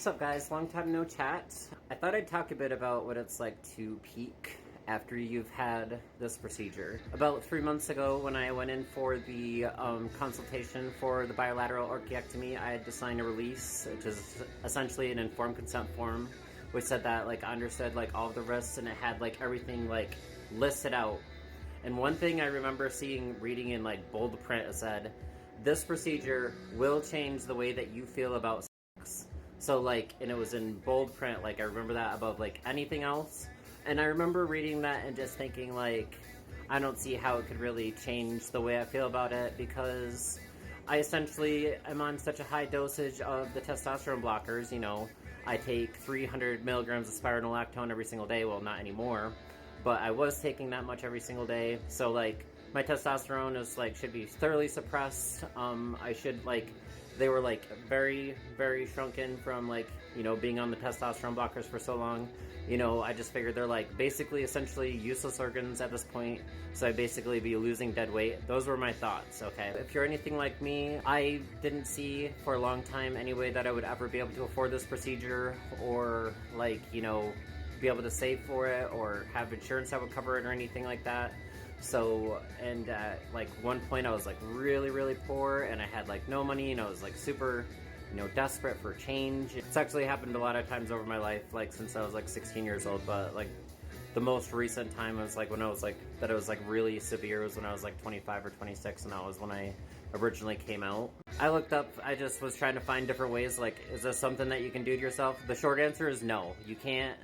What's up, guys? Long time no chat. I thought I'd talk a bit about what it's like to peak after you've had this procedure. About 3 months ago, when I went in for the consultation for the bilateral orchiectomy, I had to sign a release, which is essentially an informed consent form, which said that I understood all of the risks, and it had everything listed out. And one thing I remember reading in bold print, it said, "This procedure will change the way that you feel about sex." So and it was in bold print, I remember that above anything else. And I remember reading that and just thinking I don't see how it could really change the way I feel about it, because I essentially am on such a high dosage of the testosterone blockers. I take 300 milligrams of spironolactone every single day. Well, not anymore, but I was taking that much every single day. So my testosterone is should be thoroughly suppressed. I should they were very, very shrunken from being on the testosterone blockers for so long. I just figured they're basically essentially useless organs at this point, so I'd basically be losing dead weight. Those were my thoughts, okay? If you're anything like me, I didn't see for a long time anyway that I would ever be able to afford this procedure, or be able to save for it, or have insurance that would cover it, or anything like that. So, and at one point I was really, really poor, and I had no money, and I was super desperate for change. It's actually happened a lot of times over my life, since I was 16 years old, but the most recent time was when I was that it was really severe was when I was 25 or 26, and that was when I originally came out. I looked up, I just was trying to find different ways, is this something that you can do to yourself? The short answer is no, you can't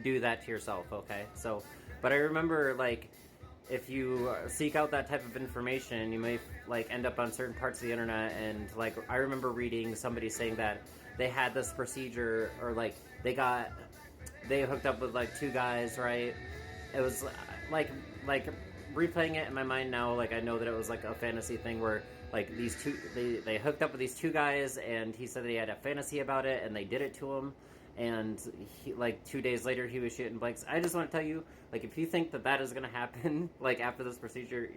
do that to yourself, okay? So, but I remember if you seek out that type of information, you may end up on certain parts of the internet, and I remember reading somebody saying that they had this procedure, or they hooked up with two guys, right? It was replaying it in my mind now, I know that it was a fantasy thing where these two, they hooked up with these two guys, and he said that he had a fantasy about it, and they did it to him. And he, 2 days later, he was shooting blanks. I just want to tell you, if you think that is going to happen, after this procedure,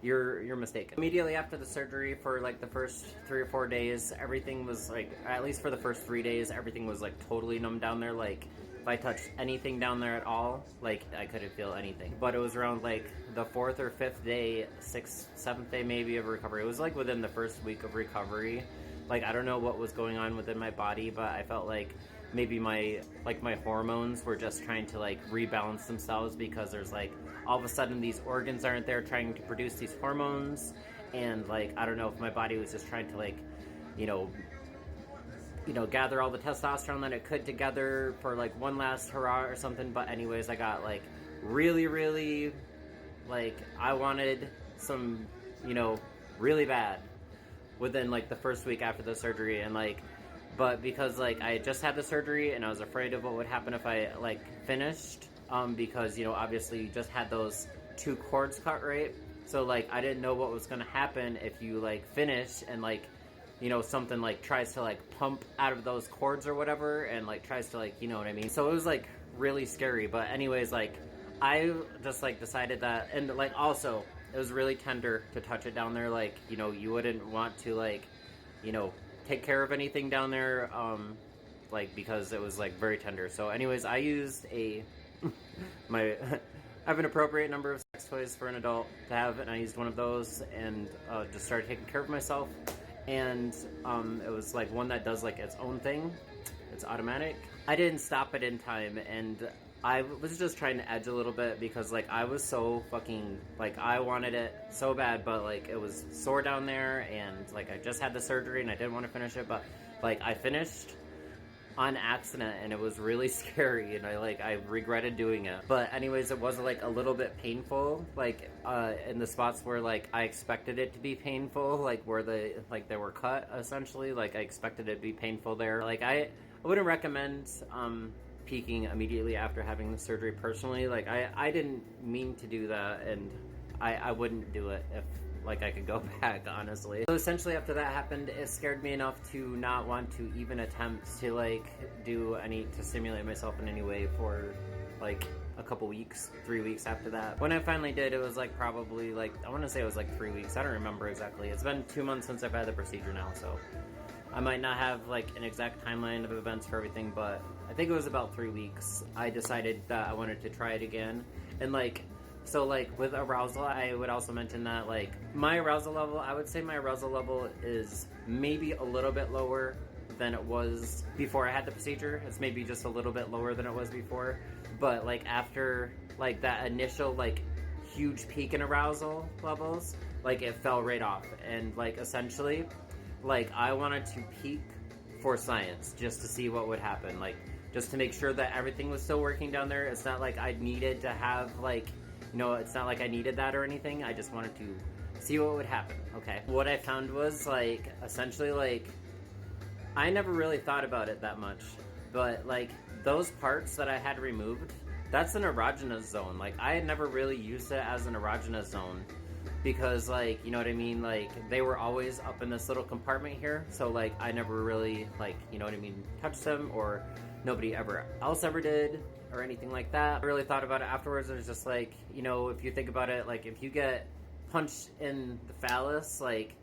you're mistaken. Immediately after the surgery, for the first 3 or 4 days, everything was at least for the first 3 days, everything was totally numb down there. If I touched anything down there at all, I couldn't feel anything. But it was around the 4th or 5th day, 6th, 7th day maybe of recovery. It was within the first week of recovery. I don't know what was going on within my body, but I felt maybe my hormones were just trying to rebalance themselves, because there's all of a sudden these organs aren't there trying to produce these hormones, and I don't know if my body was just trying to gather all the testosterone that it could together for one last hurrah or something. But anyways, I got really, really I wanted some really bad within the first week after the surgery. And but because I had just had the surgery, and I was afraid of what would happen if I finished, because obviously you just had those 2 cords cut, right? So I didn't know what was going to happen if you finish, and something tries to pump out of those cords or whatever, and tries to you know what I mean. So it was really scary. But anyways, I just decided that, and also it was really tender to touch it down there. You wouldn't want to take care of anything down there, because it was very tender. So anyways, I used I have an appropriate number of sex toys for an adult to have, and I used one of those, and just started taking care of myself. And it was one that does its own thing. It's automatic. I didn't stop it in time, and I was just trying to edge a little bit, because I was so fucking I wanted it so bad, but it was sore down there, and I just had the surgery, and I didn't want to finish it. But I finished on accident, and it was really scary, and I regretted doing it. But anyways, it was a little bit painful, in the spots where I expected it to be painful, where they were cut, essentially. I expected it to be painful there. I wouldn't recommend peaking immediately after having the surgery personally. I didn't mean to do that, and I wouldn't do it if I could go back, honestly. So essentially after that happened, it scared me enough to not want to even attempt to to stimulate myself in any way for a couple weeks, 3 weeks after that. When I finally did, it was probably I want to say it was 3 weeks. I don't remember exactly. It's been 2 months since I've had the procedure now, so I might not have like an exact timeline of events for everything, but I think it was about 3 weeks. I decided that I wanted to try it again. And like, so like with arousal, I would also mention that like my arousal level, I would say my arousal level is maybe a little bit lower than it was before I had the procedure. It's maybe just a little bit lower than it was before. But like after like that initial like huge peak in arousal levels, like it fell right off. And like essentially, like I wanted to peak for science just to see what would happen. Like just to make sure that everything was still working down there. It's not like I needed to have like, you know, it's not like I needed that or anything. I just wanted to see what would happen, okay? What I found was like, essentially like, I never really thought about it that much, but like those parts that I had removed, that's an erogenous zone. Like I had never really used it as an erogenous zone because like, you know what I mean? Like they were always up in this little compartment here. So like I never really like, you know what I mean, touched them, or nobody else ever did or anything like that. I really thought about it afterwards. It was just like, you know, if you think about it, like if you get punched in the phallus, like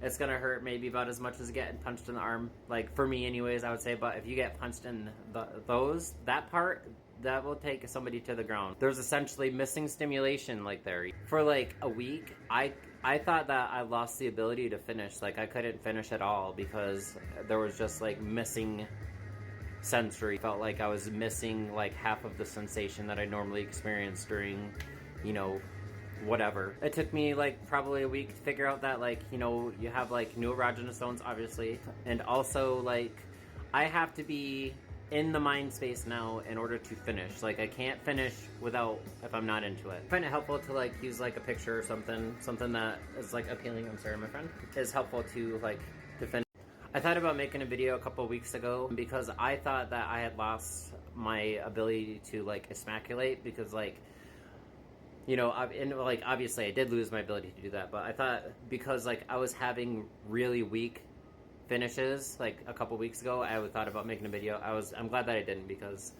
it's gonna hurt maybe about as much as getting punched in the arm. Like for me anyways, I would say, but if you get punched in that part, that will take somebody to the ground. There's essentially missing stimulation like there. For like a week, I thought that I lost the ability to finish. Like I couldn't finish at all because there was just like missing sensory. Felt like I was missing like half of the sensation that I normally experience during, you know, whatever. It took me like probably a week to figure out that like, you know, you have like new erogenous zones obviously, and also like I have to be in the mind space now in order to finish. Like I can't finish without if I'm not into it. I find it helpful to like use like a picture or something that is like appealing. I'm sorry, my friend. Is helpful to like to finish. I thought about making a video a couple weeks ago because I thought that I had lost my ability to like ejaculate because like, you know, and like obviously I did lose my ability to do that, but I thought because like I was having really weak finishes like a couple weeks ago, I thought about making a video. I'm glad that I didn't because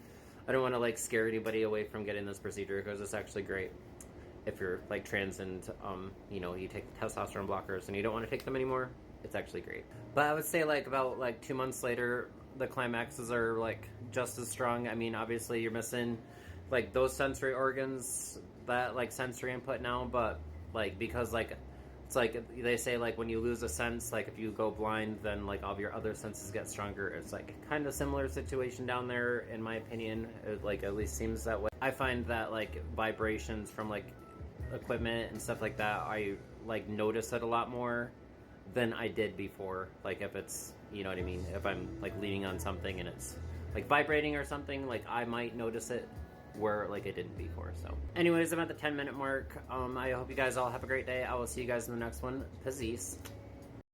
I don't want to like scare anybody away from getting this procedure because it's actually great if you're like trans and you know, you take the testosterone blockers and you don't want to take them anymore. It's actually great. But I would say like about like 2 months later, the climaxes are like just as strong. I mean, obviously you're missing like those sensory organs, that like sensory input now, but like because like it's like they say like when you lose a sense, like if you go blind, then like all of your other senses get stronger. It's like kind of similar situation down there in my opinion. It like at least seems that way. I find that like vibrations from like equipment and stuff like that, I like notice it a lot more than I did before. Like if it's, you know what I mean, if I'm like leaning on something and it's like vibrating or something, like I might notice it where like I didn't before. So anyways, I'm at the 10-minute mark. I hope you guys all have a great day. I will see you guys in the next one. Peace.